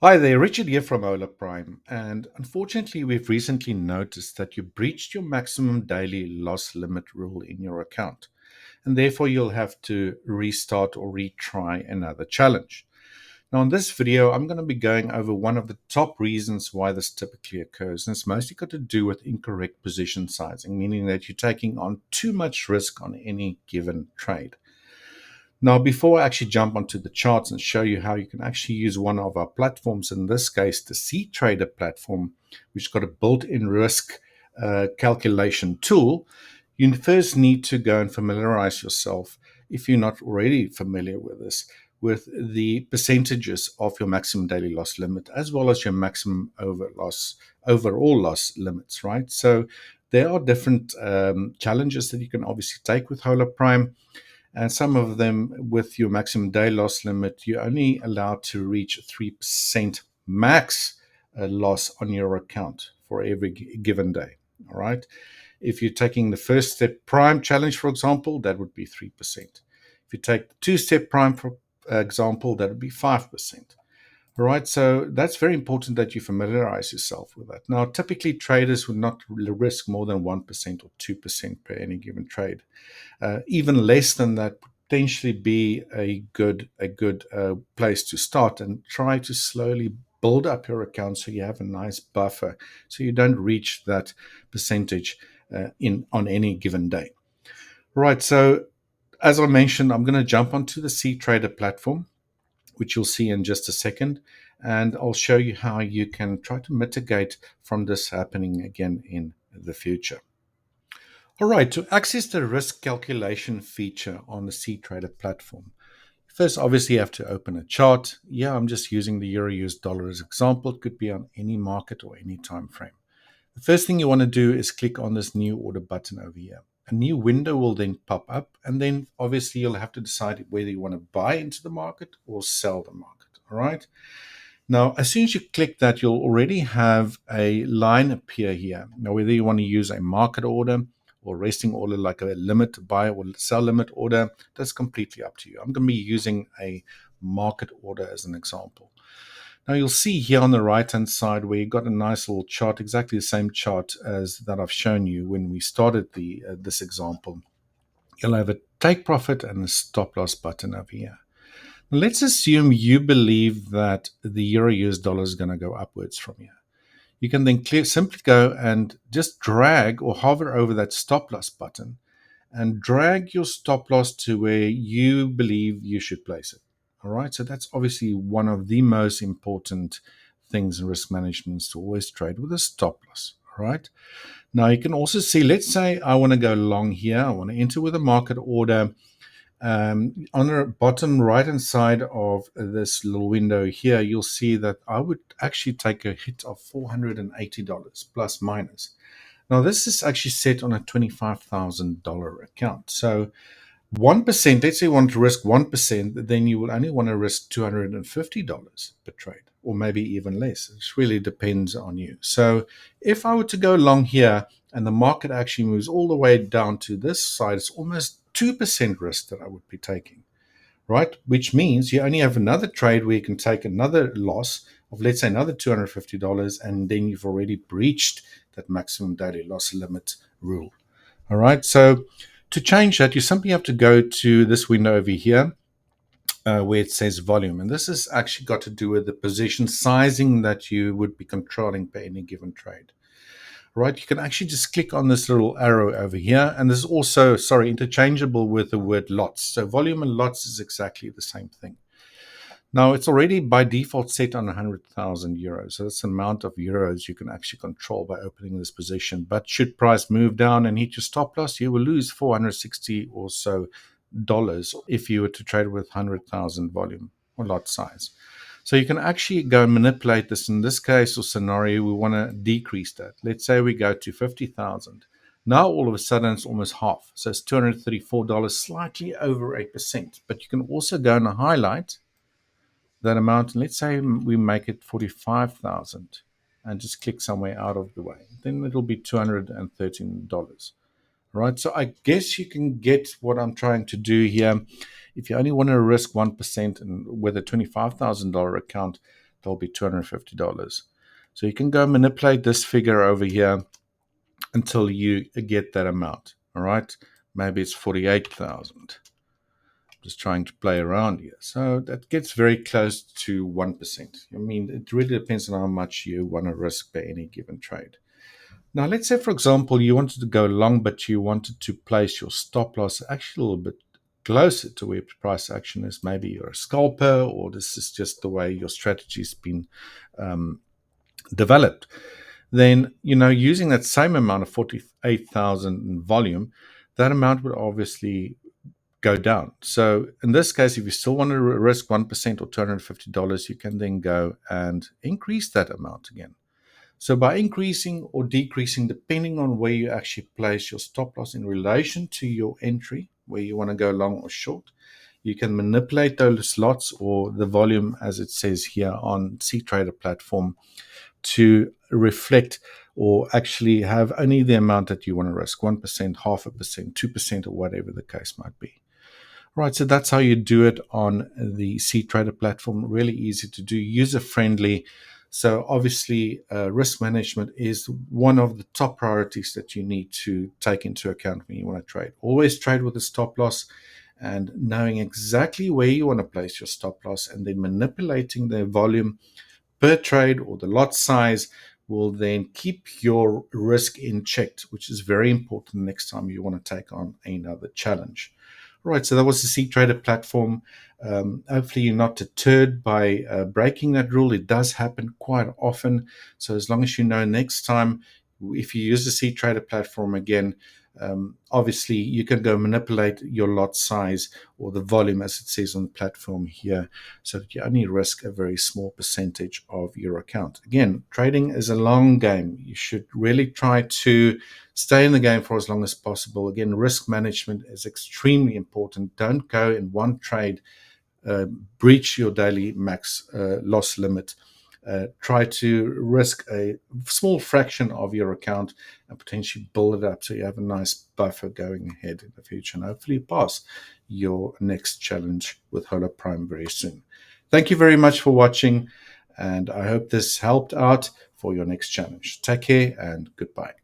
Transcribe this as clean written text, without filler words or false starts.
Hi there, Richard here from Hola Prime. And unfortunately, we've recently noticed that you breached your maximum daily loss limit rule in your account. And therefore, you'll have to restart or retry another challenge. Now, in this video, I'm going to be going over one of the top reasons why this typically occurs. And it's mostly got to do with incorrect position sizing, meaning that you're taking on too much risk on any given trade. Now, before I actually jump onto the charts and show you how you can actually use one of our platforms, in this case, the cTrader platform, which has got a built-in risk calculation tool, you first need to go and familiarize yourself, if you're not already familiar with this, with the percentages of your maximum daily loss limit, as well as your maximum overall loss limits, right? So there are different challenges that you can obviously take with Hola Prime. And some of them, with your maximum day loss limit, you're only allowed to reach 3% max loss on your account for every given day. All right. If you're taking the first step prime challenge, for example, that would be 3%. If you take the two-step prime, for example, that would be 5%. All right, so that's very important that you familiarize yourself with that. Now, typically traders would not risk more than 1% or 2% per any given trade. Even less than that potentially be a good place to start, and try to slowly build up your account so you have a nice buffer, so you don't reach that percentage in on any given day. Right. So as I mentioned, I'm going to jump onto the cTrader platform, which you'll see in just a second, and I'll show you how you can try to mitigate from this happening again in the future. All right, to access the risk calculation feature on the cTrader platform, first obviously you have to open a chart. Yeah, I'm just using the euro US dollar as example. It could be on any market or any time frame. The first thing you want to do is click on this new order button over here. A new window will then pop up, and then obviously you'll have to decide whether you want to buy into the market or sell the market. All right. Now, as soon as you click that, you'll already have a line appear here. Now, whether you want to use a market order or resting order, like a limit buy or sell limit order, that's completely up to you. I'm going to be using a market order as an example. Now, you'll see here on the right-hand side where you've got a nice little chart, exactly the same chart as that I've shown you when we started this example. You'll have a take profit and a stop loss button over here. Let's assume you believe that the euro US dollar is going to go upwards from here. You can then simply go and just drag or hover over that stop loss button and drag your stop loss to where you believe you should place it. All right. So that's obviously one of the most important things in risk management, is to always trade with a stop loss. All right. Now you can also see, let's say I want to go long here. I want to enter with a market order. On the bottom right hand side of this little window here, you'll see that I would actually take a hit of $480 plus minus. Now, this is actually set on a $25,000 account. So 1%, let's say you want to risk 1%, then you will only want to risk $250 per trade, or maybe even less. It really depends on you. So if I were to go long here and the market actually moves all the way down to this side, it's almost 2% risk that I would be taking, right? Which means you only have another trade where you can take another loss of, let's say, another $250, and then you've already breached that maximum daily loss limit rule. All right. So to change that, you simply have to go to this window over here where it says volume. And this has actually got to do with the position sizing that you would be controlling per any given trade. Right, you can actually just click on this little arrow over here. And this is also, interchangeable with the word lots. So volume and lots is exactly the same thing. Now, it's already by default set on 100,000 euros. So that's the amount of euros you can actually control by opening this position. But should price move down and hit your stop loss, you will lose 460 or so dollars if you were to trade with 100,000 volume or lot size. So you can actually go and manipulate this. In this case or scenario, we want to decrease that. Let's say we go to 50,000. Now, all of a sudden, it's almost half. So it's $234, slightly over 8%. But you can also go and highlight that amount, and let's say we make it 45,000 and just click somewhere out of the way, then it'll be $213. Right? So I guess you can get what I'm trying to do here. If you only want to risk 1% and with a $25,000 account, there'll be $250. So you can go manipulate this figure over here until you get that amount. All right, maybe it's 48,000. Just trying to play around here. So that gets very close to 1%. I mean, it really depends on how much you want to risk by any given trade. Now, let's say, for example, you wanted to go long, but you wanted to place your stop loss actually a little bit closer to where price action is. Maybe you're a scalper, or this is just the way your strategy's been developed. Then, using that same amount of 48,000 in volume, that amount would obviously go down. So in this case, if you still want to risk 1% or $250, you can then go and increase that amount again. So by increasing or decreasing, depending on where you actually place your stop loss in relation to your entry, where you want to go long or short, you can manipulate those lots or the volume, as it says here on cTrader platform, to reflect or actually have only the amount that you want to risk, 1%, 0.5%, 2%, or whatever the case might be. Right, so that's how you do it on the cTrader platform. Really easy to do, user-friendly. So obviously, risk management is one of the top priorities that you need to take into account when you want to trade. Always trade with a stop loss, and knowing exactly where you want to place your stop loss, and then manipulating the volume per trade or the lot size will then keep your risk in check, which is very important next time you want to take on another challenge. Right, so that was the cTrader platform. Hopefully you're not deterred by breaking that rule. It does happen quite often. So as long as you know next time, if you use the cTrader platform again, obviously you can go manipulate your lot size or the volume, as it says on the platform here, so that you only risk a very small percentage of your account. Again, trading is a long game. You should really try to stay in the game for as long as possible. Again, risk management is extremely important. Don't go in one trade, breach your daily max loss limit. Try to risk a small fraction of your account and potentially build it up so you have a nice buffer going ahead in the future, and hopefully pass your next challenge with Hola Prime very soon. Thank you very much for watching, and I hope this helped out for your next challenge. Take care and goodbye.